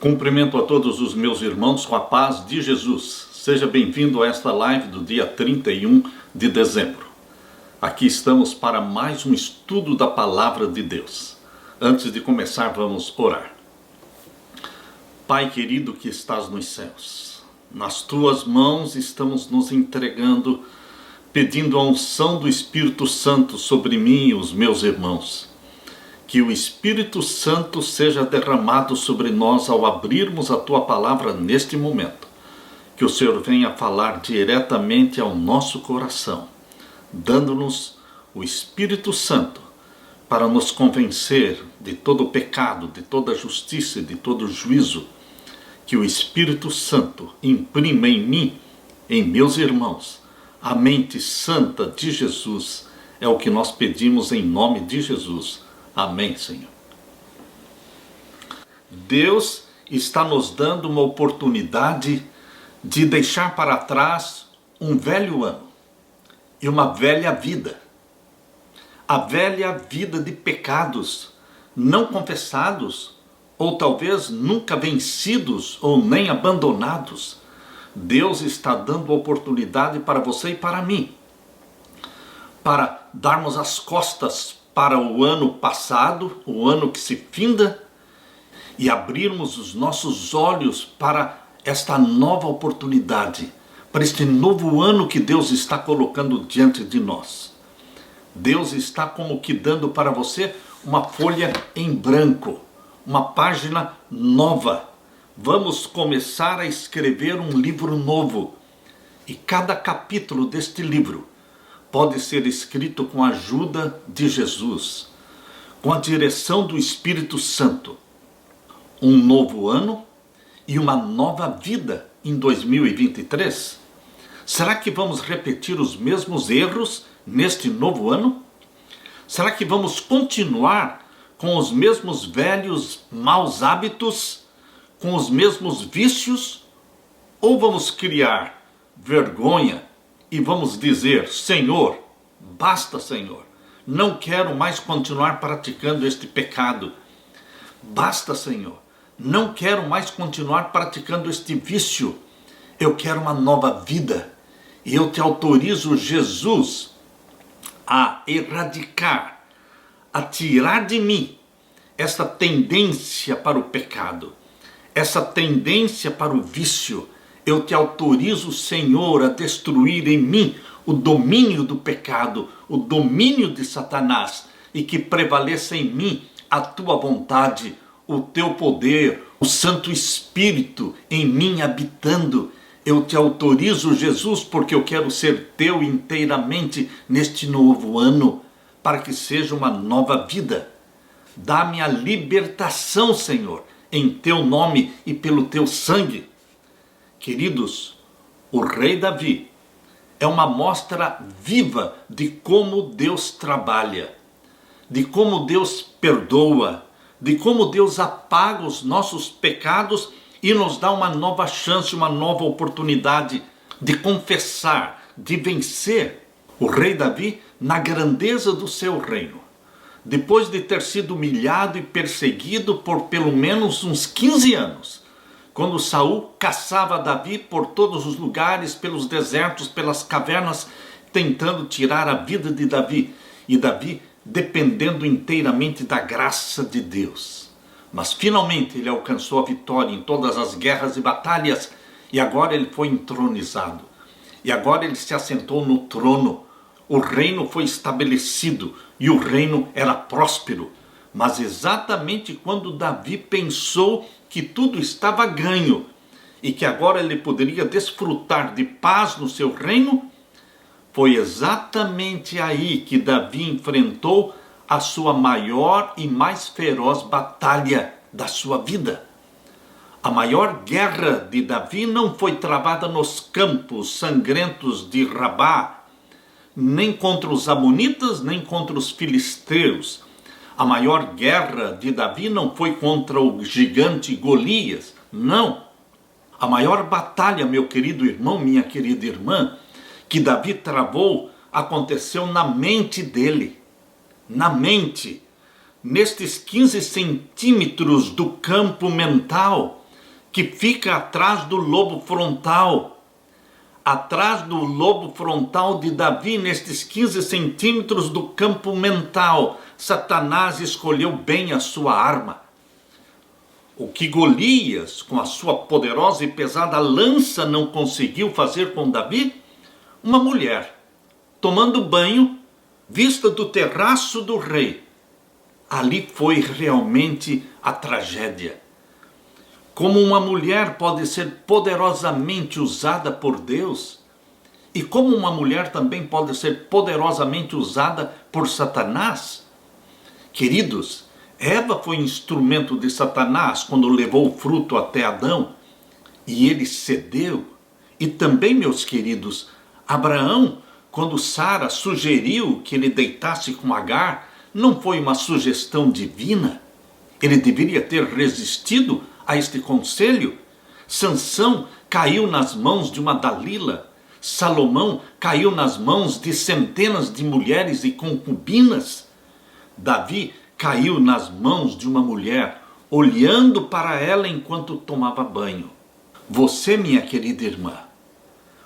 Cumprimento a todos os meus irmãos com a paz de Jesus. Seja bem-vindo a esta live do dia 31 de dezembro. Aqui estamos para mais um estudo da Palavra de Deus. Antes de começar, vamos orar. Pai querido que estás nos céus, nas tuas mãos estamos nos entregando, pedindo a unção do Espírito Santo sobre mim e os meus irmãos. Que o Espírito Santo seja derramado sobre nós ao abrirmos a Tua Palavra neste momento. Que o Senhor venha falar diretamente ao nosso coração, dando-nos o Espírito Santo para nos convencer de todo o pecado, de toda a justiça e de todo o juízo. Que o Espírito Santo imprima em mim, em meus irmãos, a mente santa de Jesus. É o que nós pedimos em nome de Jesus. Amém, Senhor. Deus está nos dando uma oportunidade de deixar para trás um velho ano e uma velha vida. A velha vida de pecados não confessados, ou talvez nunca vencidos ou nem abandonados. Deus está dando oportunidade para você e para mim, para darmos as costas para o ano passado, o ano que se finda, e abrirmos os nossos olhos para esta nova oportunidade, para este novo ano que Deus está colocando diante de nós. Deus está como que dando para você uma folha em branco, uma página nova. Vamos começar a escrever um livro novo, e cada capítulo deste livro pode ser escrito com a ajuda de Jesus, com a direção do Espírito Santo. Um novo ano e uma nova vida em 2023. Será que vamos repetir os mesmos erros neste novo ano? Será que vamos continuar com os mesmos velhos maus hábitos, com os mesmos vícios? Ou vamos criar vergonha e vamos dizer: Senhor, basta, Senhor, não quero mais continuar praticando este pecado. Basta, Senhor, não quero mais continuar praticando este vício. Eu quero uma nova vida. E eu te autorizo, Jesus, a erradicar, a tirar de mim essa tendência para o pecado, essa tendência para o vício. Eu te autorizo, Senhor, a destruir em mim o domínio do pecado, o domínio de Satanás, e que prevaleça em mim a tua vontade, o teu poder, o Santo Espírito em mim habitando. Eu te autorizo, Jesus, porque eu quero ser teu inteiramente neste novo ano, para que seja uma nova vida. Dá-me a libertação, Senhor, em teu nome e pelo teu sangue. Queridos, o rei Davi é uma mostra viva de como Deus trabalha, de como Deus perdoa, de como Deus apaga os nossos pecados e nos dá uma nova chance, uma nova oportunidade de confessar, de vencer. O rei Davi, na grandeza do seu reino, depois de ter sido humilhado e perseguido por pelo menos uns 15 anos, quando Saul caçava Davi por todos os lugares, pelos desertos, pelas cavernas, tentando tirar a vida de Davi. E Davi dependendo inteiramente da graça de Deus. Mas finalmente ele alcançou a vitória em todas as guerras e batalhas. E agora ele foi entronizado. E agora ele se assentou no trono. O reino foi estabelecido e o reino era próspero. Mas exatamente quando Davi pensou que tudo estava ganho e que agora ele poderia desfrutar de paz no seu reino, foi exatamente aí que Davi enfrentou a sua maior e mais feroz batalha da sua vida. A maior guerra de Davi não foi travada nos campos sangrentos de Rabá, nem contra os amonitas, nem contra os filisteus. A maior guerra de Davi não foi contra o gigante Golias, não. A maior batalha, meu querido irmão, minha querida irmã, que Davi travou, aconteceu na mente dele. Na mente, nestes 15 centímetros do campo mental, que fica atrás do lobo frontal. Atrás do lobo frontal de Davi, nestes 15 centímetros do campo mental, Satanás escolheu bem a sua arma. O que Golias, com a sua poderosa e pesada lança, não conseguiu fazer com Davi? Uma mulher, tomando banho, vista do terraço do rei. Ali foi realmente a tragédia. Como uma mulher pode ser poderosamente usada por Deus, e como uma mulher também pode ser poderosamente usada por Satanás. Queridos, Eva foi instrumento de Satanás quando levou o fruto até Adão, e ele cedeu. E também, meus queridos, Abraão, quando Sara sugeriu que ele deitasse com Agar, não foi uma sugestão divina? Ele deveria ter resistido a este conselho. Sansão caiu nas mãos de uma Dalila. Salomão caiu nas mãos de centenas de mulheres e concubinas. Davi caiu nas mãos de uma mulher, olhando para ela enquanto tomava banho. Você, minha querida irmã,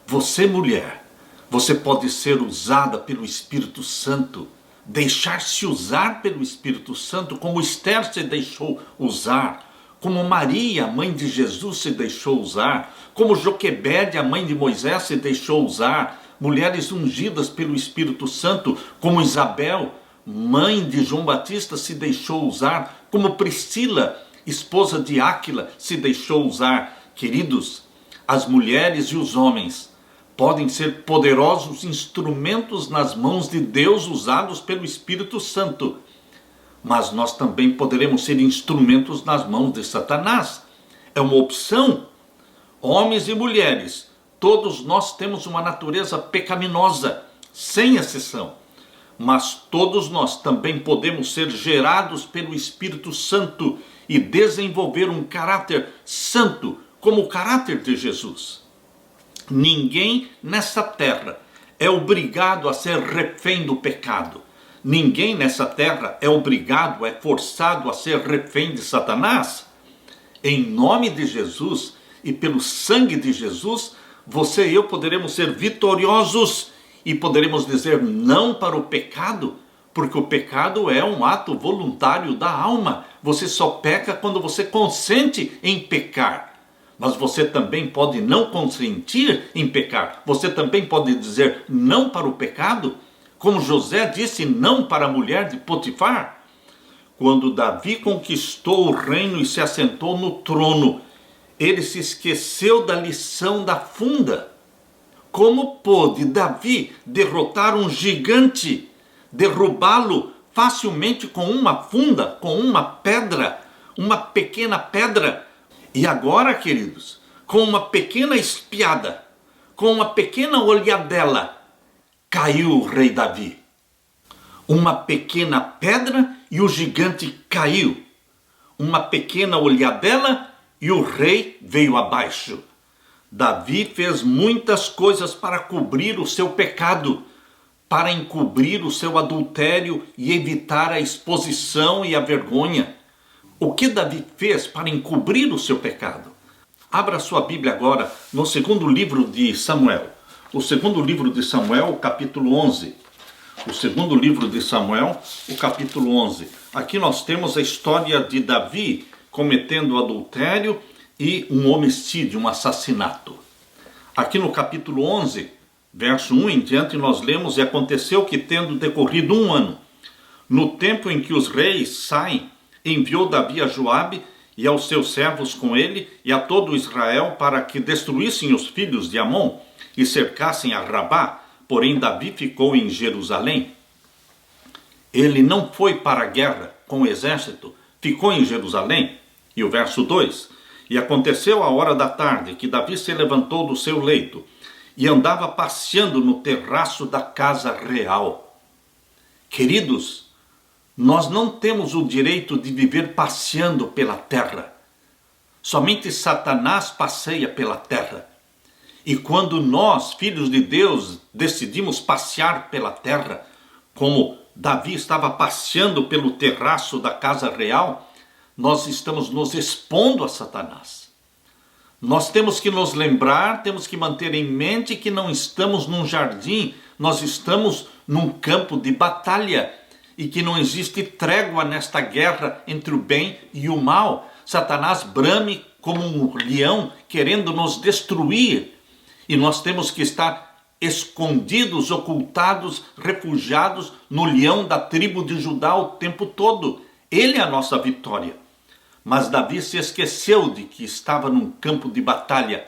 você, mulher, você pode ser usada pelo Espírito Santo, deixar-se usar pelo Espírito Santo, como Esther se deixou usar, como Maria, mãe de Jesus, se deixou usar, como Joquebede, a mãe de Moisés, se deixou usar, mulheres ungidas pelo Espírito Santo, como Isabel, mãe de João Batista, se deixou usar, como Priscila, esposa de Áquila, se deixou usar. Queridos, as mulheres e os homens podem ser poderosos instrumentos nas mãos de Deus, usados pelo Espírito Santo, mas nós também poderemos ser instrumentos nas mãos de Satanás. É uma opção. Homens e mulheres, todos nós temos uma natureza pecaminosa, sem exceção. Mas todos nós também podemos ser gerados pelo Espírito Santo e desenvolver um caráter santo, como o caráter de Jesus. Ninguém nessa terra é obrigado a ser refém do pecado. Ninguém nessa terra é obrigado, é forçado a ser refém de Satanás. Em nome de Jesus e pelo sangue de Jesus, você e eu poderemos ser vitoriosos e poderemos dizer não para o pecado, porque o pecado é um ato voluntário da alma. Você só peca quando você consente em pecar. Mas você também pode não consentir em pecar. Você também pode dizer não para o pecado, como José disse não para a mulher de Potifar. Quando Davi conquistou o reino e se assentou no trono, ele se esqueceu da lição da funda. Como pôde Davi derrotar um gigante, derrubá-lo facilmente com uma funda, com uma pedra, uma pequena pedra? E agora, queridos, com uma pequena espiada, com uma pequena olhadela, caiu o rei Davi. Uma pequena pedra e o gigante caiu. Uma pequena olhadela e o rei veio abaixo. Davi fez muitas coisas para cobrir o seu pecado, para encobrir o seu adultério e evitar a exposição e a vergonha. O que Davi fez para encobrir o seu pecado? Abra sua Bíblia agora no segundo livro de Samuel. O segundo livro de Samuel, o capítulo 11. O segundo livro de Samuel, o capítulo 11. Aqui nós temos a história de Davi cometendo adultério e um homicídio, um assassinato. Aqui no capítulo 11, verso 1 em diante, nós lemos: E aconteceu que, tendo decorrido 1 ano, no tempo em que os reis saem, enviou Davi a Joabe e aos seus servos com ele e a todo Israel para que destruíssem os filhos de Amon e cercassem a Rabá. Porém Davi ficou em Jerusalém. Ele não foi para a guerra com o exército, ficou em Jerusalém. E o verso 2: E aconteceu a hora da tarde que Davi se levantou do seu leito e andava passeando no terraço da casa real. Queridos, nós não temos o direito de viver passeando pela terra. Somente Satanás passeia pela terra. E quando nós, filhos de Deus, decidimos passear pela terra, como Davi estava passeando pelo terraço da casa real, nós estamos nos expondo a Satanás. Nós temos que nos lembrar, temos que manter em mente que não estamos num jardim, nós estamos num campo de batalha e que não existe trégua nesta guerra entre o bem e o mal. Satanás brame como um leão querendo nos destruir e nós temos que estar escondidos, ocultados, refugiados no leão da tribo de Judá o tempo todo. Ele é a nossa vitória. Mas Davi se esqueceu de que estava num campo de batalha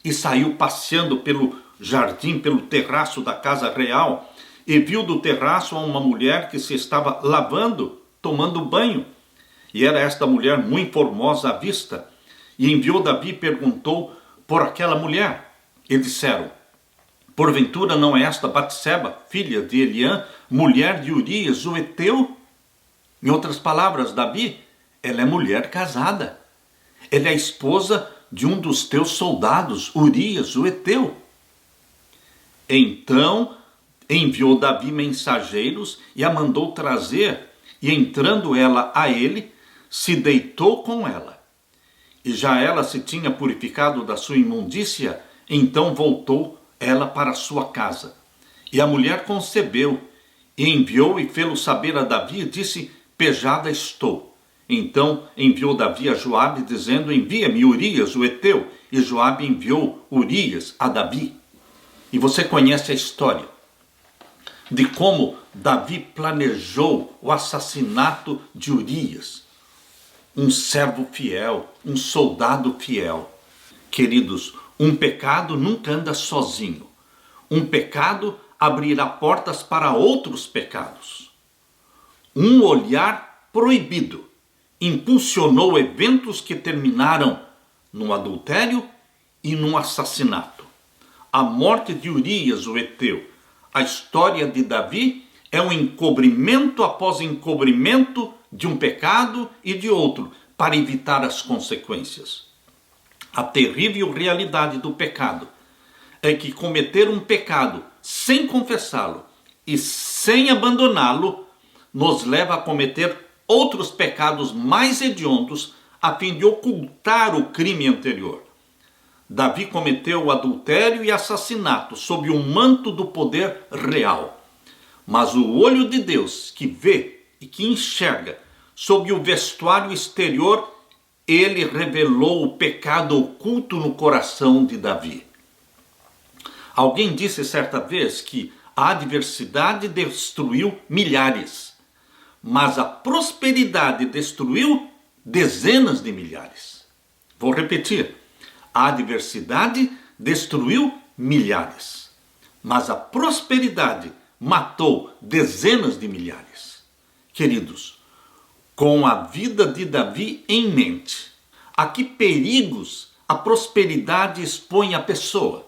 e saiu passeando pelo jardim, pelo terraço da casa real e viu do terraço uma mulher que se estava lavando, tomando banho. E era esta mulher muito formosa à vista. E enviou Davi e perguntou por aquela mulher. E disseram: porventura não é esta Batseba, filha de Eliã, mulher de Urias, o heteu? Em outras palavras, Davi, ela é mulher casada. Ela é a esposa de um dos teus soldados, Urias, o heteu. Então enviou Davi mensageiros e a mandou trazer, e entrando ela a ele, se deitou com ela. E já ela se tinha purificado da sua imundícia, então voltou ela para sua casa. E a mulher concebeu, e enviou e fê-lo saber a Davi, e disse: pejada estou. Então enviou Davi a Joabe, dizendo: envia-me Urias, o heteu. E Joabe enviou Urias a Davi. E você conhece a história de como Davi planejou o assassinato de Urias, um servo fiel, um soldado fiel. Queridos, um pecado nunca anda sozinho. Um pecado abrirá portas para outros pecados. Um olhar proibido impulsionou eventos que terminaram num adultério e num assassinato. A morte de Urias, o heteu, a história de Davi é um encobrimento após encobrimento de um pecado e de outro, para evitar as consequências. A terrível realidade do pecado é que cometer um pecado sem confessá-lo e sem abandoná-lo nos leva a cometer outros pecados mais hediondos a fim de ocultar o crime anterior. Davi cometeu o adultério e assassinato sob o manto do poder real. Mas o olho de Deus, que vê e que enxerga sob o vestuário exterior, ele revelou o pecado oculto no coração de Davi. Alguém disse certa vez que a adversidade destruiu milhares, mas a prosperidade destruiu dezenas de milhares. Vou repetir. A adversidade destruiu milhares, mas a prosperidade matou dezenas de milhares. Queridos, com a vida de Davi em mente, a que perigos a prosperidade expõe a pessoa?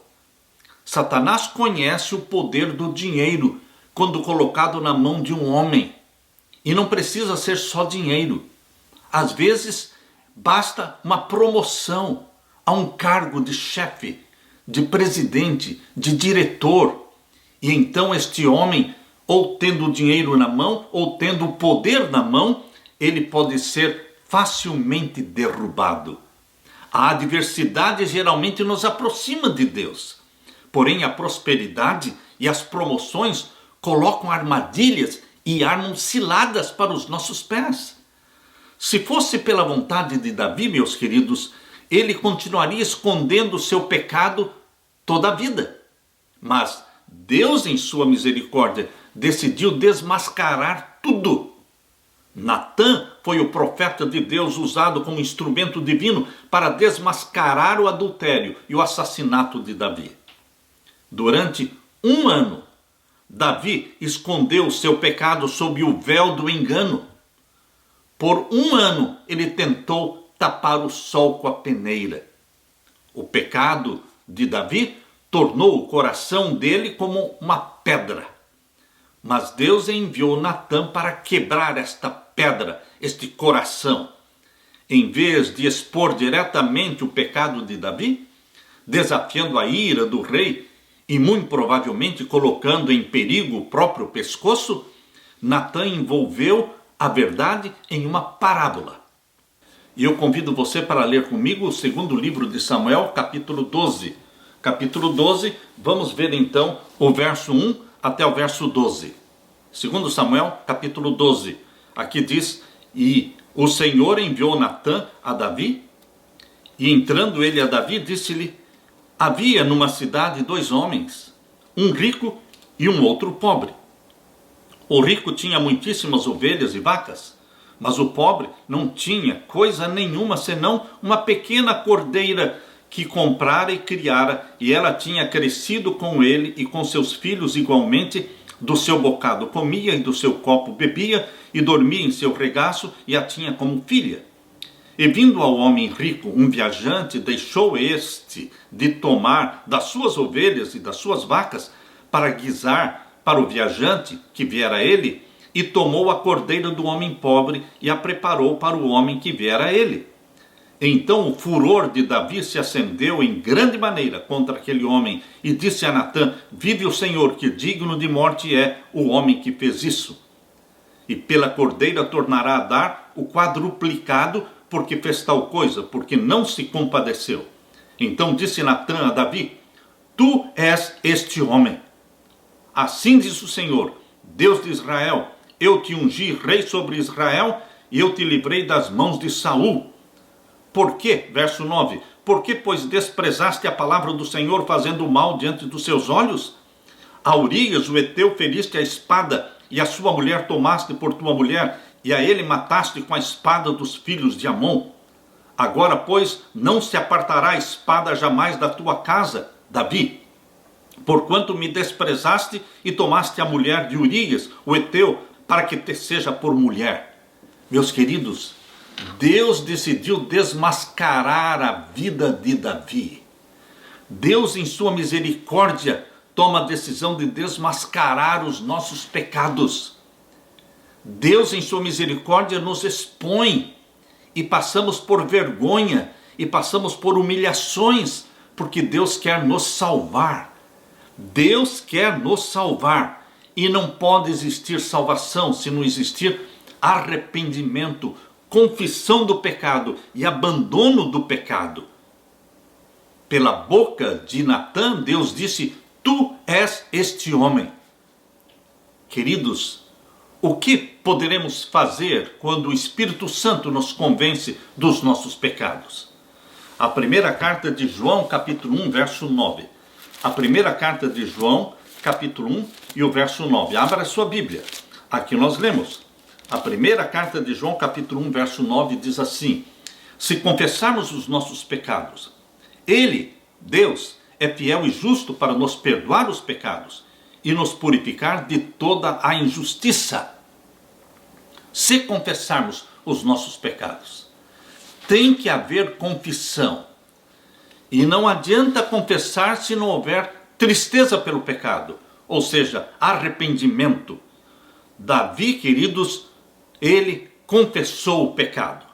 Satanás conhece o poder do dinheiro quando colocado na mão de um homem. E não precisa ser só dinheiro. Às vezes, basta uma promoção a um cargo de chefe, de presidente, de diretor. E então este homem, ou tendo o dinheiro na mão, ou tendo o poder na mão, ele pode ser facilmente derrubado. A adversidade geralmente nos aproxima de Deus. Porém, a prosperidade e as promoções colocam armadilhas e armam ciladas para os nossos pés. Se fosse pela vontade de Davi, meus queridos, ele continuaria escondendo o seu pecado toda a vida. Mas Deus, em sua misericórdia, decidiu desmascarar tudo. Natã foi o profeta de Deus usado como instrumento divino para desmascarar o adultério e o assassinato de Davi. Durante 1 ano, Davi escondeu o seu pecado sob o véu do engano. Por 1 ano ele tentou tapar o sol com a peneira. O pecado de Davi tornou o coração dele como uma pedra. Mas Deus enviou Natã para quebrar esta pedra, este coração. Em vez de expor diretamente o pecado de Davi, desafiando a ira do rei e muito provavelmente colocando em perigo o próprio pescoço, Natã envolveu a verdade em uma parábola. E eu convido você para ler comigo o segundo livro de Samuel, capítulo 12. Capítulo 12, vamos ver então o verso 1 até o verso 12. Segundo Samuel, capítulo 12. Aqui diz: E o Senhor enviou Natã a Davi, e entrando ele a Davi, disse-lhe: Havia numa cidade 2 homens, um rico e um outro pobre. O rico tinha muitíssimas ovelhas e vacas, mas o pobre não tinha coisa nenhuma senão uma pequena cordeira que comprara e criara, e ela tinha crescido com ele e com seus filhos igualmente. Do seu bocado comia e do seu copo bebia, e dormia em seu regaço, e a tinha como filha. E vindo ao homem rico um viajante, deixou este de tomar das suas ovelhas e das suas vacas para guisar para o viajante que viera a ele, e tomou a cordeira do homem pobre e a preparou para o homem que viera a ele. Então o furor de Davi se acendeu em grande maneira contra aquele homem, e disse a Natã: Vive o Senhor, que digno de morte é o homem que fez isso. E pela cordeira tornará a dar o quadruplicado, porque fez tal coisa, porque não se compadeceu. Então disse Natã a Davi: Tu és este homem. Assim diz o Senhor, Deus de Israel: Eu te ungi rei sobre Israel, e eu te livrei das mãos de Saul. Por quê? Verso 9. Por que, pois, desprezaste a palavra do Senhor, fazendo mal diante dos seus olhos? A Urias, o heteu, feriste a espada, e a sua mulher tomaste por tua mulher, e a ele mataste com a espada dos filhos de Amon. Agora, pois, não se apartará a espada jamais da tua casa, Davi, porquanto me desprezaste e tomaste a mulher de Urias, o heteu, para que te seja por mulher. Meus queridos, Deus decidiu desmascarar a vida de Davi. Deus, em sua misericórdia, toma a decisão de desmascarar os nossos pecados. Deus, em sua misericórdia, nos expõe, e passamos por vergonha, e passamos por humilhações, porque Deus quer nos salvar. Deus quer nos salvar, e não pode existir salvação se não existir arrependimento, confissão do pecado e abandono do pecado. Pela boca de Natã, Deus disse: Tu és este homem. Queridos, o que poderemos fazer quando o Espírito Santo nos convence dos nossos pecados? A primeira carta de João, capítulo 1, verso 9. A primeira carta de João, capítulo 1 e o verso 9. Abra a sua Bíblia. Aqui nós lemos. A primeira carta de João, capítulo 1, verso 9, diz assim: Se confessarmos os nossos pecados, Ele, Deus, é fiel e justo para nos perdoar os pecados e nos purificar de toda a injustiça. Se confessarmos os nossos pecados, tem que haver confissão. E não adianta confessar se não houver tristeza pelo pecado, ou seja, arrependimento. Davi, queridos, ele confessou o pecado,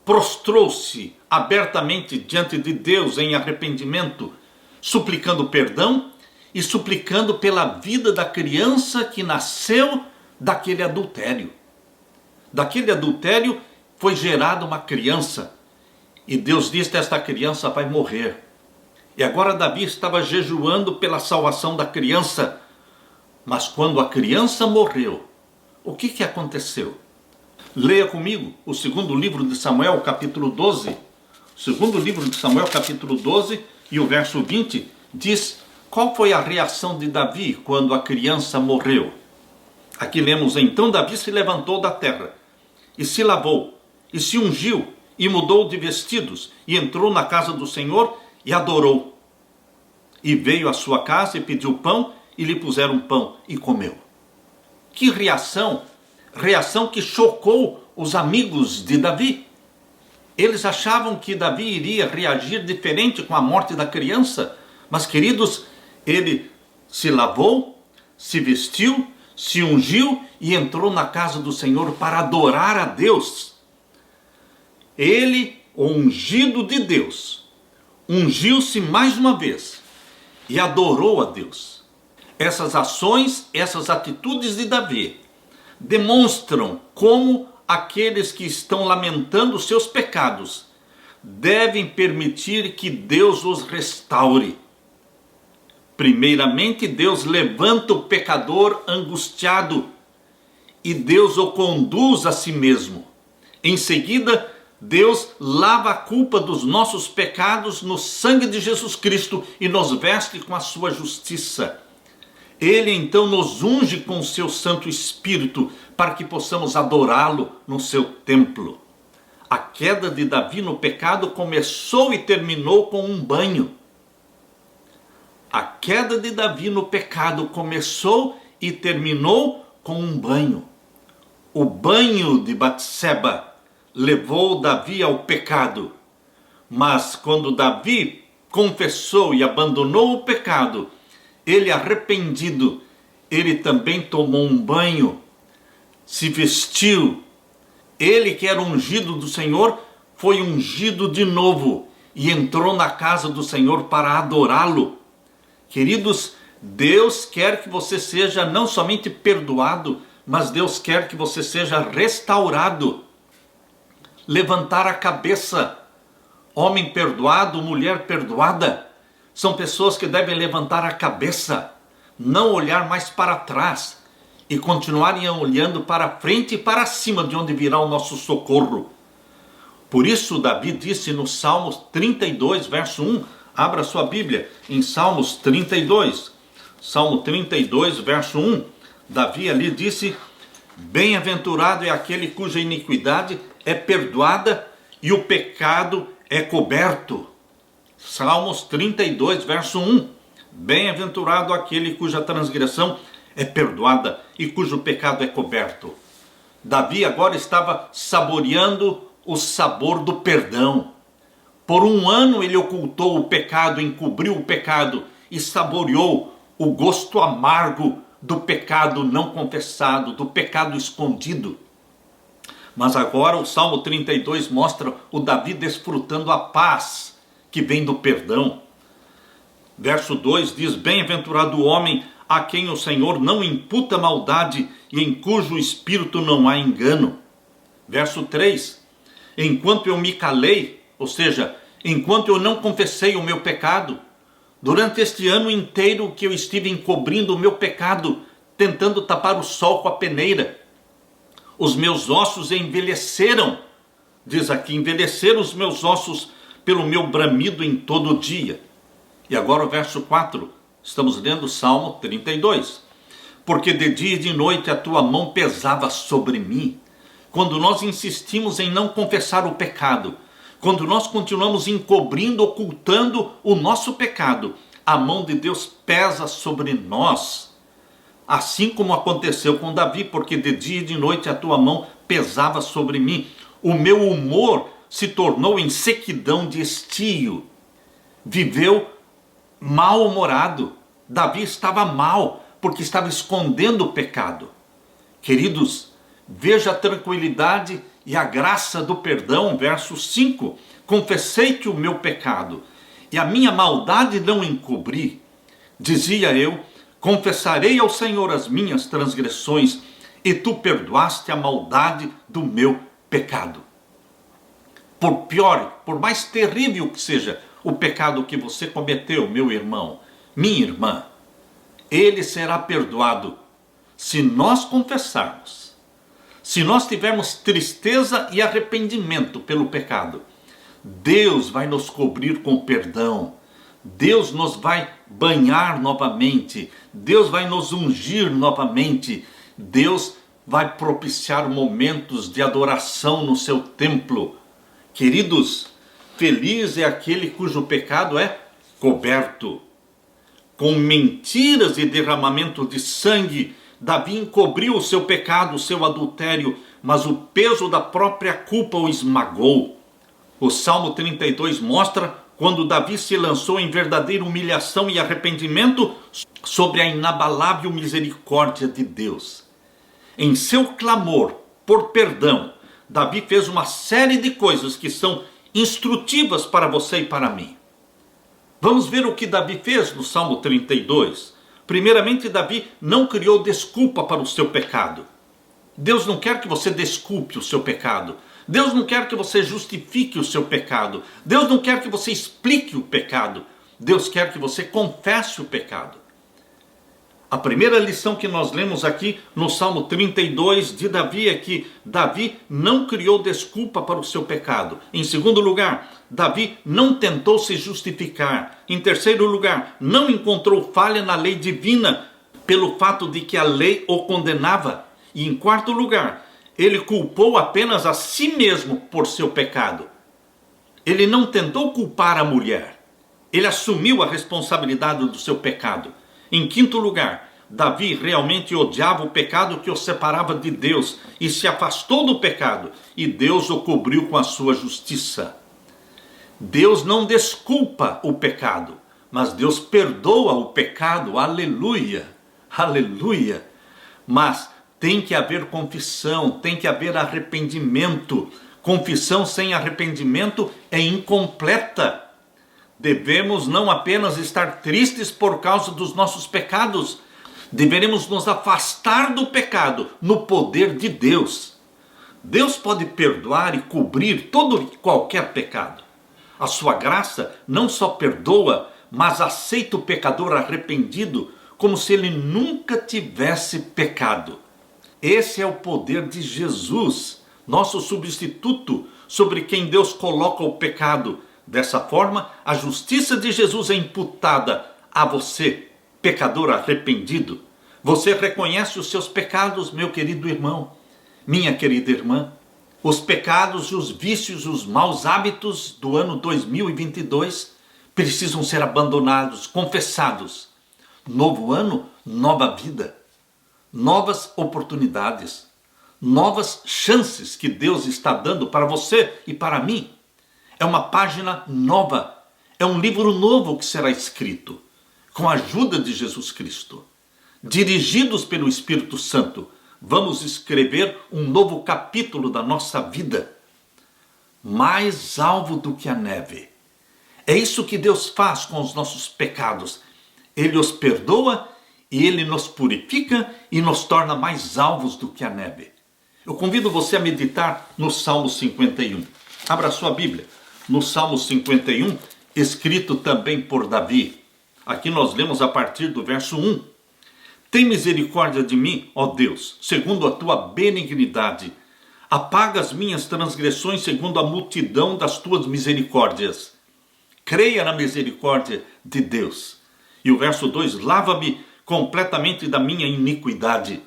prostrou-se abertamente diante de Deus em arrependimento, suplicando perdão e suplicando pela vida da criança que nasceu daquele adultério. Daquele adultério foi gerada uma criança, e Deus disse: esta criança vai morrer. E agora Davi estava jejuando pela salvação da criança, mas quando a criança morreu, o que aconteceu? Leia comigo o segundo livro de Samuel, capítulo 12. Segundo livro de Samuel, capítulo 12, e o verso 20, diz qual foi a reação de Davi quando a criança morreu. Aqui lemos: Então Davi se levantou da terra, e se lavou, e se ungiu, e mudou de vestidos, e entrou na casa do Senhor, e adorou. E veio à sua casa, e pediu pão, e lhe puseram pão, e comeu. Que reação! Reação que chocou os amigos de Davi. Eles achavam que Davi iria reagir diferente com a morte da criança. Mas, queridos, ele se lavou, se vestiu, se ungiu e entrou na casa do Senhor para adorar a Deus. Ele, o ungido de Deus, ungiu-se mais uma vez e adorou a Deus. Essas ações, essas atitudes de Davi demonstram como aqueles que estão lamentando os seus pecados devem permitir que Deus os restaure. Primeiramente, Deus levanta o pecador angustiado e Deus o conduz a si mesmo. Em seguida, Deus lava a culpa dos nossos pecados no sangue de Jesus Cristo e nos veste com a sua justiça. Ele então nos unge com o seu Santo Espírito para que possamos adorá-lo no seu templo. A queda de Davi no pecado começou e terminou com um banho. A queda de Davi no pecado começou e terminou com um banho. O banho de Batseba levou Davi ao pecado. Mas quando Davi confessou e abandonou o pecado, ele arrependido, ele também tomou um banho, se vestiu. Ele que era ungido do Senhor, foi ungido de novo e entrou na casa do Senhor para adorá-lo. Queridos, Deus quer que você seja não somente perdoado, mas Deus quer que você seja restaurado. Levantar a cabeça. Homem perdoado, mulher perdoada, são pessoas que devem levantar a cabeça, não olhar mais para trás e continuarem olhando para frente e para cima, de onde virá o nosso socorro. Por isso Davi disse no Salmos 32, verso 1, abra sua Bíblia em Salmos 32, Salmo 32, verso 1, Davi ali disse: bem-aventurado é aquele cuja iniquidade é perdoada e o pecado é coberto. Salmos 32, verso 1. Bem-aventurado aquele cuja transgressão é perdoada e cujo pecado é coberto. Davi agora estava saboreando o sabor do perdão. Por um ano ele ocultou o pecado, encobriu o pecado e saboreou o gosto amargo do pecado não confessado, do pecado escondido. Mas agora o Salmo 32 mostra o Davi desfrutando a paz que vem do perdão. Verso 2 diz: bem-aventurado o homem a quem o Senhor não imputa maldade e em cujo espírito não há engano. Verso 3: enquanto eu me calei, ou seja, enquanto eu não confessei o meu pecado, durante este ano inteiro que eu estive encobrindo o meu pecado, tentando tapar o sol com a peneira, os meus ossos envelheceram. Diz aqui: envelheceram os meus ossos pelo meu bramido em todo o dia. E agora o verso 4, estamos lendo o Salmo 32. Porque de dia e de noite a tua mão pesava sobre mim. Quando nós insistimos em não confessar o pecado, quando nós continuamos encobrindo, ocultando o nosso pecado, a mão de Deus pesa sobre nós. Assim como aconteceu com Davi, porque de dia e de noite a tua mão pesava sobre mim. O meu humor se tornou em sequidão de estio. Viveu mal-humorado. Davi estava mal, porque estava escondendo o pecado. Queridos, veja a tranquilidade e a graça do perdão, verso 5. Confessei-te o meu pecado, e a minha maldade não encobri. Dizia eu: confessarei ao Senhor as minhas transgressões, e tu perdoaste a maldade do meu pecado. Por pior, por mais terrível que seja o pecado que você cometeu, meu irmão, minha irmã, ele será perdoado se nós confessarmos. Se nós tivermos tristeza e arrependimento pelo pecado, Deus vai nos cobrir com perdão. Deus nos vai banhar novamente. Deus vai nos ungir novamente. Deus vai propiciar momentos de adoração no seu templo. Queridos, feliz é aquele cujo pecado é coberto. Com mentiras e derramamento de sangue, Davi encobriu o seu pecado, o seu adultério, mas o peso da própria culpa o esmagou. O Salmo 32 mostra quando Davi se lançou em verdadeira humilhação e arrependimento sobre a inabalável misericórdia de Deus. Em seu clamor por perdão, Davi fez uma série de coisas que são instrutivas para você e para mim. Vamos ver o que Davi fez no Salmo 32. Primeiramente, Davi não criou desculpa para o seu pecado. Deus não quer que você desculpe o seu pecado. Deus não quer que você justifique o seu pecado. Deus não quer que você explique o pecado. Deus quer que você confesse o pecado. A primeira lição que nós lemos aqui no Salmo 32 de Davi é que Davi não criou desculpa para o seu pecado. Em segundo lugar, Davi não tentou se justificar. Em terceiro lugar, não encontrou falha na lei divina pelo fato de que a lei o condenava. E em quarto lugar, ele culpou apenas a si mesmo por seu pecado. Ele não tentou culpar a mulher. Ele assumiu a responsabilidade do seu pecado. Em quinto lugar, Davi realmente odiava o pecado que o separava de Deus e se afastou do pecado, e Deus o cobriu com a sua justiça. Deus não desculpa o pecado, mas Deus perdoa o pecado, aleluia, aleluia. Mas tem que haver confissão, tem que haver arrependimento. Confissão sem arrependimento é incompleta. Devemos não apenas estar tristes por causa dos nossos pecados, deveremos nos afastar do pecado no poder de Deus. Deus pode perdoar e cobrir todo e qualquer pecado. A sua graça não só perdoa, mas aceita o pecador arrependido como se ele nunca tivesse pecado. Esse é o poder de Jesus, nosso substituto, sobre quem Deus coloca o pecado. Dessa forma, a justiça de Jesus é imputada a você, pecador arrependido. Você reconhece os seus pecados, meu querido irmão, minha querida irmã? Os pecados, os vícios, os maus hábitos do ano 2022 precisam ser abandonados, confessados. Novo ano, nova vida, novas oportunidades, novas chances que Deus está dando para você e para mim. É uma página nova, é um livro novo que será escrito, com a ajuda de Jesus Cristo. Dirigidos pelo Espírito Santo, vamos escrever um novo capítulo da nossa vida, mais alvo do que a neve. É isso que Deus faz com os nossos pecados. Ele os perdoa e Ele nos purifica e nos torna mais alvos do que a neve. Eu convido você a meditar no Salmo 51. Abra sua Bíblia. No Salmo 51, escrito também por Davi. Aqui nós lemos a partir do verso 1. Tem misericórdia de mim, ó Deus, segundo a tua benignidade. Apaga as minhas transgressões segundo a multidão das tuas misericórdias. Creia na misericórdia de Deus. E o verso 2, lava-me completamente da minha iniquidade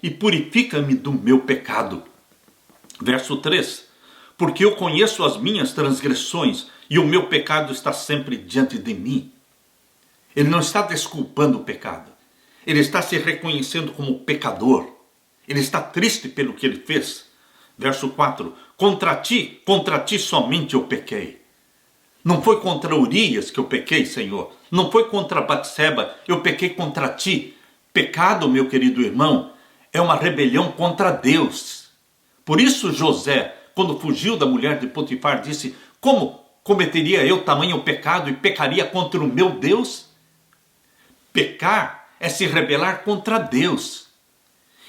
e purifica-me do meu pecado. Verso 3, porque eu conheço as minhas transgressões e o meu pecado está sempre diante de mim. Ele não está desculpando o pecado. Ele está se reconhecendo como pecador. Ele está triste pelo que ele fez. Verso 4, contra ti somente eu pequei. Não foi contra Urias que eu pequei, Senhor. Não foi contra Batseba, eu pequei contra ti. Pecado, meu querido irmão, é uma rebelião contra Deus. Por isso José, quando fugiu da mulher de Potifar, disse, como cometeria eu tamanho pecado e pecaria contra o meu Deus? Pecar é se rebelar contra Deus.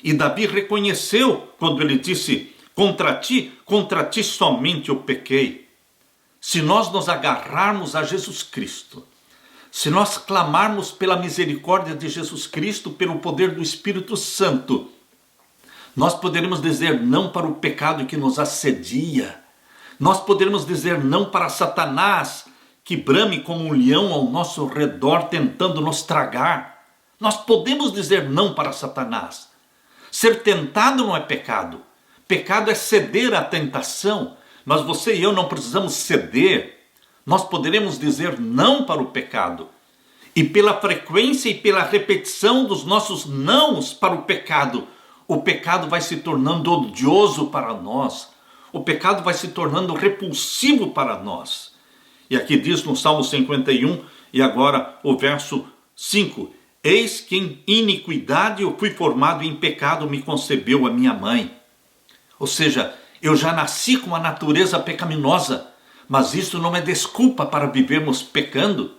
E Davi reconheceu quando ele disse, contra ti somente eu pequei. Se nós nos agarrarmos a Jesus Cristo, se nós clamarmos pela misericórdia de Jesus Cristo, pelo poder do Espírito Santo, nós poderemos dizer não para o pecado que nos assedia. Nós poderemos dizer não para Satanás, que brame como um leão ao nosso redor, tentando nos tragar. Nós podemos dizer não para Satanás. Ser tentado não é pecado. Pecado é ceder à tentação. Mas você e eu não precisamos ceder. Nós poderemos dizer não para o pecado. E pela frequência e pela repetição dos nossos nãos para o pecado vai se tornando odioso para nós. O pecado vai se tornando repulsivo para nós. E aqui diz no Salmo 51, e agora o verso 5. Eis que em iniquidade eu fui formado e em pecado me concebeu a minha mãe. Ou seja, eu já nasci com a natureza pecaminosa, mas isso não é desculpa para vivermos pecando.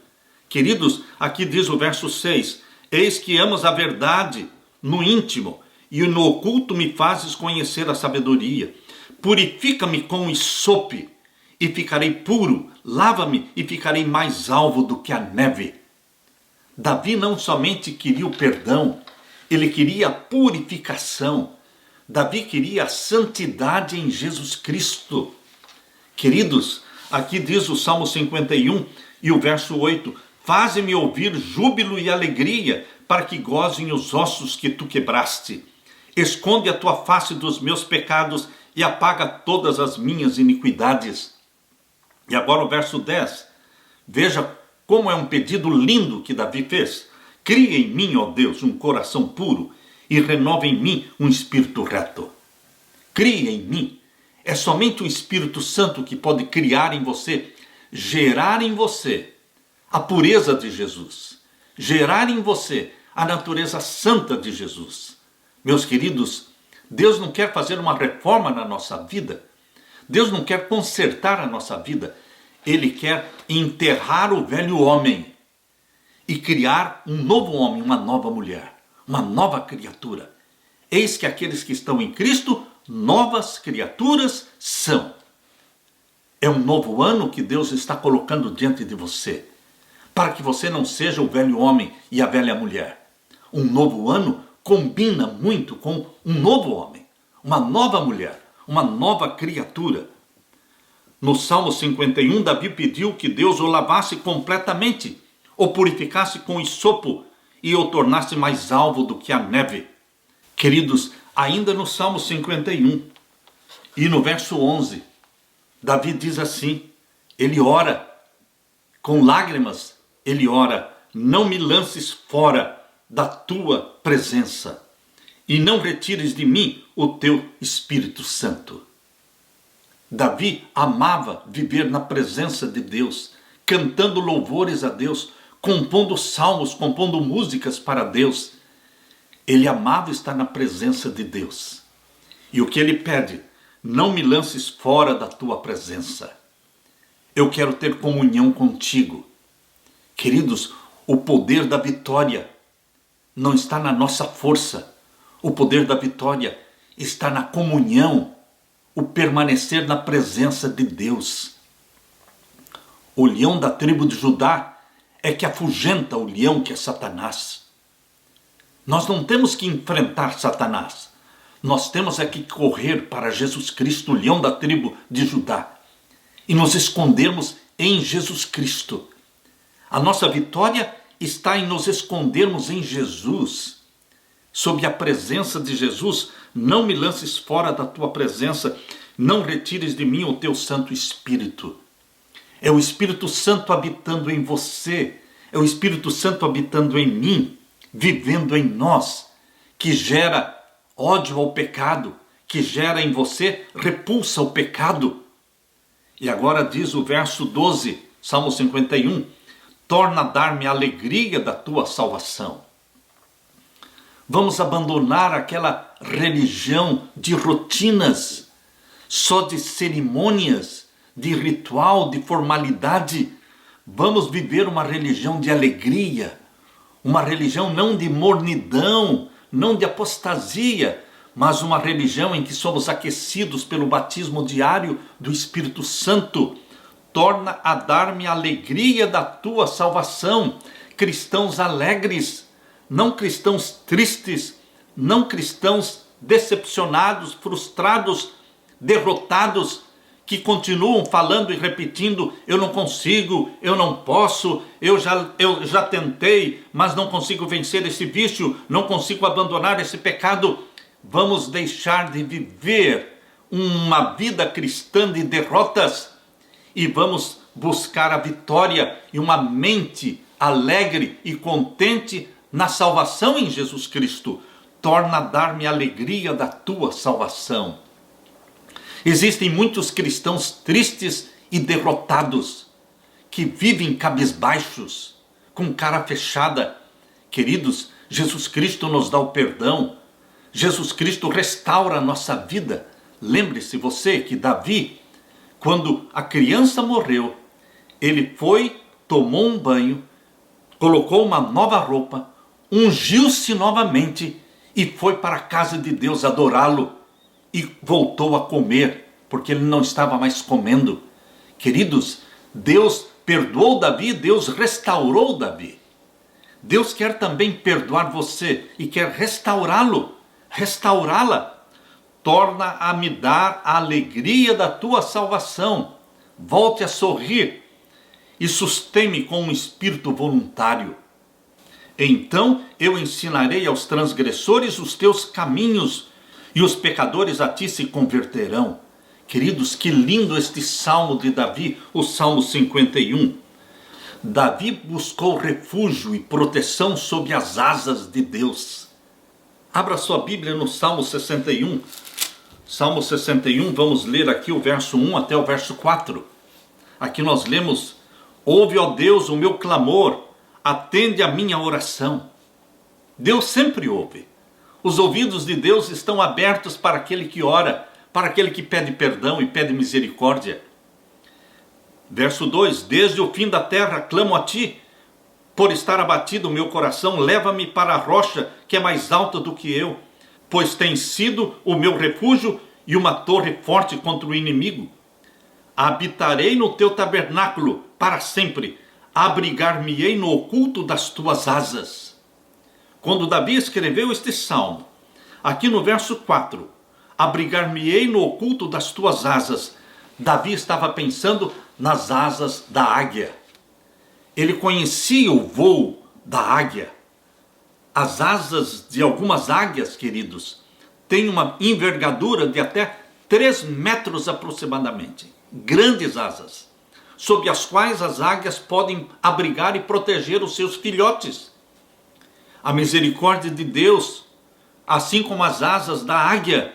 Queridos, aqui diz o verso 6, eis que amas a verdade no íntimo e no oculto me fazes conhecer a sabedoria. Purifica-me com isope, e ficarei puro. Lava-me, e ficarei mais alvo do que a neve. Davi não somente queria o perdão, ele queria a purificação. Davi queria a santidade em Jesus Cristo. Queridos, aqui diz o Salmo 51 e o verso 8: faze-me ouvir júbilo e alegria, para que gozem os ossos que tu quebraste. Esconde a tua face dos meus pecados e apaga todas as minhas iniquidades. E agora o verso 10. Veja como é um pedido lindo que Davi fez. Cria em mim, ó Deus, um coração puro e renova em mim um espírito reto. Cria em mim. É somente o Espírito Santo que pode criar em você, gerar em você a pureza de Jesus, gerar em você a natureza santa de Jesus. Meus queridos, Deus não quer fazer uma reforma na nossa vida. Deus não quer consertar a nossa vida. Ele quer enterrar o velho homem e criar um novo homem, uma nova mulher, uma nova criatura. Eis que aqueles que estão em Cristo, novas criaturas são. É um novo ano que Deus está colocando diante de você, para que você não seja o velho homem e a velha mulher. Um novo ano combina muito com um novo homem, uma nova mulher, uma nova criatura. No Salmo 51, Davi pediu que Deus o lavasse completamente, o purificasse com hisopo e o tornasse mais alvo do que a neve. Queridos, ainda no Salmo 51 e no verso 11, Davi diz assim, ele ora, com lágrimas, ele ora: não me lances fora da tua presença e não retires de mim o teu Espírito Santo. Davi amava viver na presença de Deus, cantando louvores a Deus, compondo salmos, compondo músicas para Deus. Ele amava estar na presença de Deus. E o que ele pede? Não me lances fora da tua presença. Eu quero ter comunhão contigo. Queridos, o poder da vitória não está na nossa força. O poder da vitória está na comunhão, o permanecer na presença de Deus. O leão da tribo de Judá é que afugenta o leão que é Satanás. Nós não temos que enfrentar Satanás. Nós temos é que correr para Jesus Cristo, o leão da tribo de Judá, e nos escondermos em Jesus Cristo. A nossa vitória está em nos escondermos em Jesus. Sob a presença de Jesus, não me lances fora da tua presença, não retires de mim o teu Santo Espírito. É o Espírito Santo habitando em você, é o Espírito Santo habitando em mim, vivendo em nós, que gera ódio ao pecado, que gera em você repulsa ao pecado. E agora diz o verso 12, Salmo 51, torna a dar-me a alegria da tua salvação. Vamos abandonar aquela religião de rotinas, só de cerimônias, de ritual, de formalidade. Vamos viver uma religião de alegria, uma religião não de mornidão, não de apostasia, mas uma religião em que somos aquecidos pelo batismo diário do Espírito Santo. Torna a dar-me a alegria da tua salvação. Cristãos alegres, não cristãos tristes, não cristãos decepcionados, frustrados, derrotados, que continuam falando e repetindo: eu não consigo, eu não posso, eu já tentei, mas não consigo vencer esse vício, não consigo abandonar esse pecado. Vamos deixar de viver uma vida cristã de derrotas e vamos buscar a vitória e uma mente alegre e contente na salvação em Jesus Cristo. Torna a dar-me a alegria da tua salvação. Existem muitos cristãos tristes e derrotados, que vivem cabisbaixos, com cara fechada. Queridos, Jesus Cristo nos dá o perdão. Jesus Cristo restaura a nossa vida. Lembre-se você que Davi, quando a criança morreu, ele foi, tomou um banho, colocou uma nova roupa, ungiu-se novamente e foi para a casa de Deus adorá-lo e voltou a comer, porque ele não estava mais comendo. Queridos, Deus perdoou Davi, Deus restaurou Davi. Deus quer também perdoar você e quer restaurá-lo, restaurá-la. Torna a me dar a alegria da tua salvação. Volte a sorrir e sustém-me com um espírito voluntário. Então eu ensinarei aos transgressores os teus caminhos e os pecadores a ti se converterão. Queridos, que lindo este salmo de Davi, o Salmo 51. Davi buscou refúgio e proteção sob as asas de Deus. Abra sua Bíblia no Salmo 61. Salmo 61, vamos ler aqui o verso 1 até o verso 4. Aqui nós lemos: ouve, ó Deus, o meu clamor, atende a minha oração. Deus sempre ouve. Os ouvidos de Deus estão abertos para aquele que ora, para aquele que pede perdão e pede misericórdia. Verso 2: desde o fim da terra clamo a ti, por estar abatido o meu coração, leva-me para a rocha que é mais alta do que eu, pois tens sido o meu refúgio e uma torre forte contra o inimigo. Habitarei no teu tabernáculo para sempre, abrigar-me-ei no oculto das tuas asas. Quando Davi escreveu este salmo, aqui no verso 4, abrigar-me-ei no oculto das tuas asas, Davi estava pensando nas asas da águia. Ele conhecia o voo da águia. As asas de algumas águias, queridos, têm uma envergadura de até 3 metros aproximadamente. Grandes asas, sob as quais as águias podem abrigar e proteger os seus filhotes. A misericórdia de Deus, assim como as asas da águia,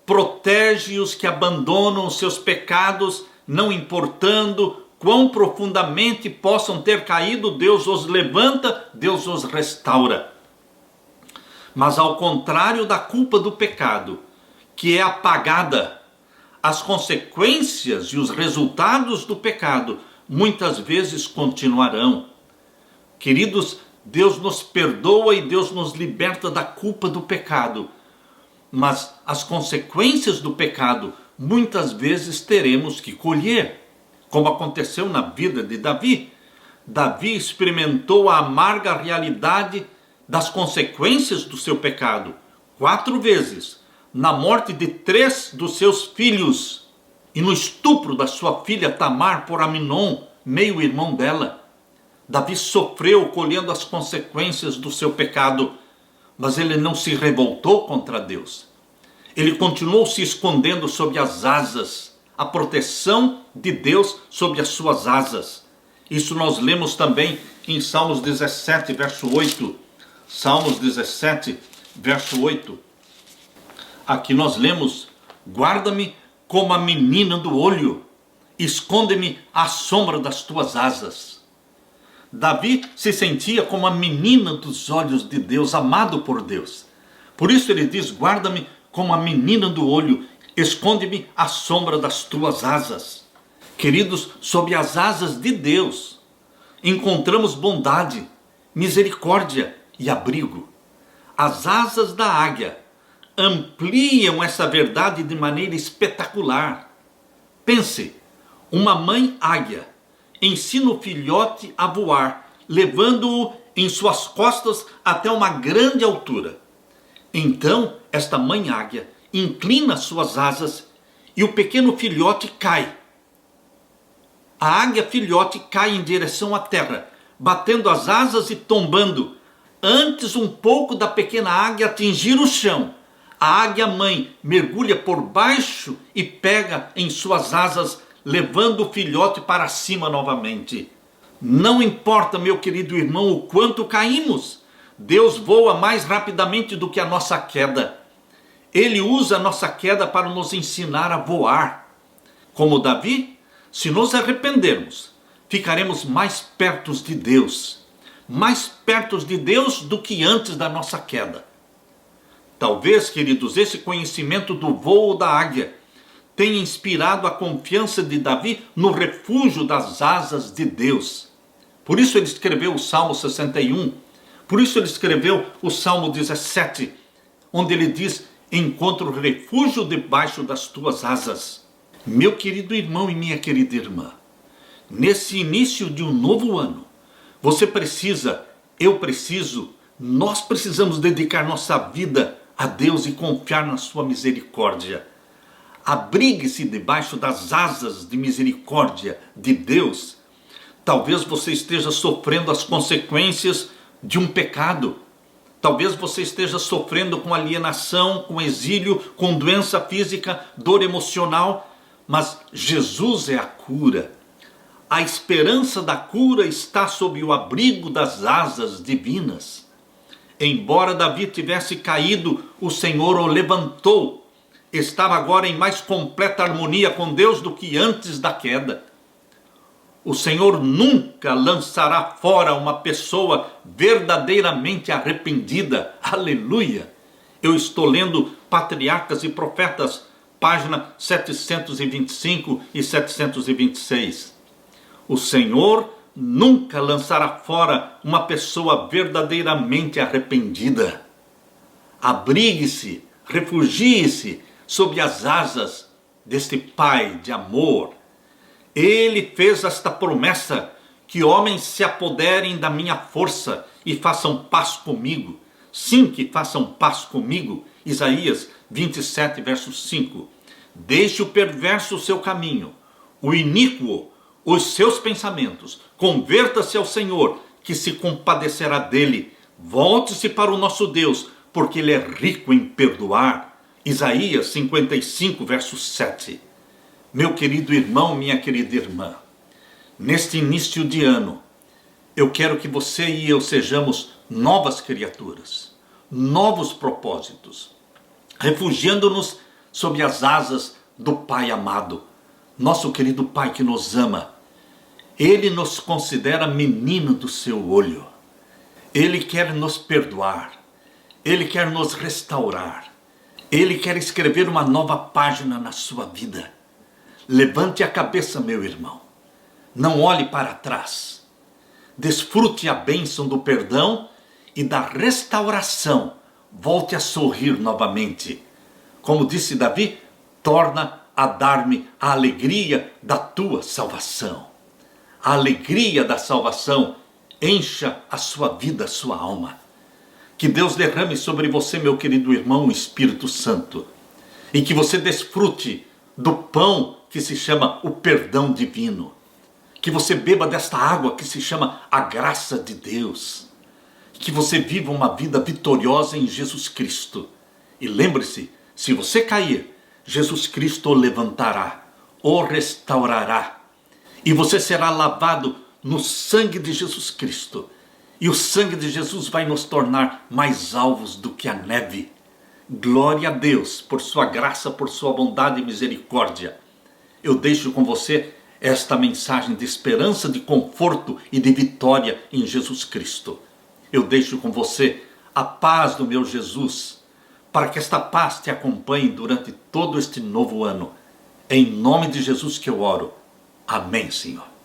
protege os que abandonam os seus pecados, não importando quão profundamente possam ter caído, Deus os levanta, Deus os restaura. Mas ao contrário da culpa do pecado, que é apagada, as consequências e os resultados do pecado muitas vezes continuarão. Queridos, Deus nos perdoa e Deus nos liberta da culpa do pecado. Mas as consequências do pecado muitas vezes teremos que colher, como aconteceu na vida de Davi. Davi experimentou a amarga realidade das consequências do seu pecado 4 vezes, na morte de 3 dos seus filhos e no estupro da sua filha Tamar por Aminon, meio-irmão dela. Davi sofreu colhendo as consequências do seu pecado, mas ele não se revoltou contra Deus. Ele continuou se escondendo sob as asas, a proteção de Deus sob as suas asas. Isso nós lemos também em Salmos 17, verso 8. Salmos 17, verso 8. Aqui nós lemos: guarda-me como a menina do olho, esconde-me à sombra das tuas asas. Davi se sentia como a menina dos olhos de Deus, amado por Deus. Por isso ele diz: guarda-me como a menina do olho, esconde-me à sombra das tuas asas. Queridos, sob as asas de Deus encontramos bondade, misericórdia e abrigo. As asas da águia ampliam essa verdade de maneira espetacular. Pense, uma mãe águia ensina o filhote a voar, levando-o em suas costas até uma grande altura. Então, esta mãe águia inclina suas asas e o pequeno filhote cai. A águia filhote cai em direção à terra, batendo as asas e tombando, antes um pouco da pequena águia atingir o chão. A águia mãe mergulha por baixo e pega em suas asas, levando o filhote para cima novamente. Não importa, meu querido irmão, o quanto caímos, Deus voa mais rapidamente do que a nossa queda. Ele usa a nossa queda para nos ensinar a voar. Como Davi, se nos arrependermos, ficaremos mais perto de Deus. Mais perto de Deus do que antes da nossa queda. Talvez, queridos, esse conhecimento do voo da águia tenha inspirado a confiança de Davi no refúgio das asas de Deus. Por isso ele escreveu o Salmo 61. Por isso ele escreveu o Salmo 17. onde ele diz: encontro refúgio debaixo das tuas asas. Meu querido irmão e minha querida irmã, nesse início de um novo ano, você precisa, eu preciso, nós precisamos dedicar nossa vida a Deus e confiar na sua misericórdia. Abrigue-se debaixo das asas de misericórdia de Deus. Talvez você esteja sofrendo as consequências de um pecado. Talvez você esteja sofrendo com alienação, com exílio, com doença física, dor emocional. Mas Jesus é a cura. A esperança da cura está sob o abrigo das asas divinas. Embora Davi tivesse caído, o Senhor o levantou. Estava agora em mais completa harmonia com Deus do que antes da queda. O Senhor nunca lançará fora uma pessoa verdadeiramente arrependida. Aleluia! Eu estou lendo Patriarcas e Profetas, página 725 e 726. O Senhor nunca lançará fora uma pessoa verdadeiramente arrependida. Abrigue-se, refugie-se sob as asas deste Pai de amor. Ele fez esta promessa: que homens se apoderem da minha força e façam paz comigo. Sim, que façam paz comigo. Isaías 27, verso 5. Deixe o perverso o seu caminho, o iníquo os seus pensamentos. Converta-se ao Senhor, que se compadecerá dele. Volte-se para o nosso Deus, porque ele é rico em perdoar. Isaías 55, verso 7. Meu querido irmão, minha querida irmã, neste início de ano, eu quero que você e eu sejamos novas criaturas, novos propósitos, refugiando-nos sob as asas do Pai amado, nosso querido Pai que nos ama. Ele nos considera menino do seu olho. Ele quer nos perdoar. Ele quer nos restaurar. Ele quer escrever uma nova página na sua vida. Levante a cabeça, meu irmão. Não olhe para trás. Desfrute a bênção do perdão e da restauração. Volte a sorrir novamente. Como disse Davi, torna a dar-me a alegria da tua salvação. A alegria da salvação encha a sua vida, a sua alma. Que Deus derrame sobre você, meu querido irmão, o Espírito Santo. E que você desfrute do pão que se chama o perdão divino. Que você beba desta água que se chama a graça de Deus. Que você viva uma vida vitoriosa em Jesus Cristo. E lembre-se, se você cair, Jesus Cristo o levantará, o restaurará. E você será lavado no sangue de Jesus Cristo. E o sangue de Jesus vai nos tornar mais alvos do que a neve. Glória a Deus por sua graça, por sua bondade e misericórdia. Eu deixo com você esta mensagem de esperança, de conforto e de vitória em Jesus Cristo. Eu deixo com você a paz do meu Jesus, para que esta paz te acompanhe durante todo este novo ano. Em nome de Jesus que eu oro. Amém, Senhor.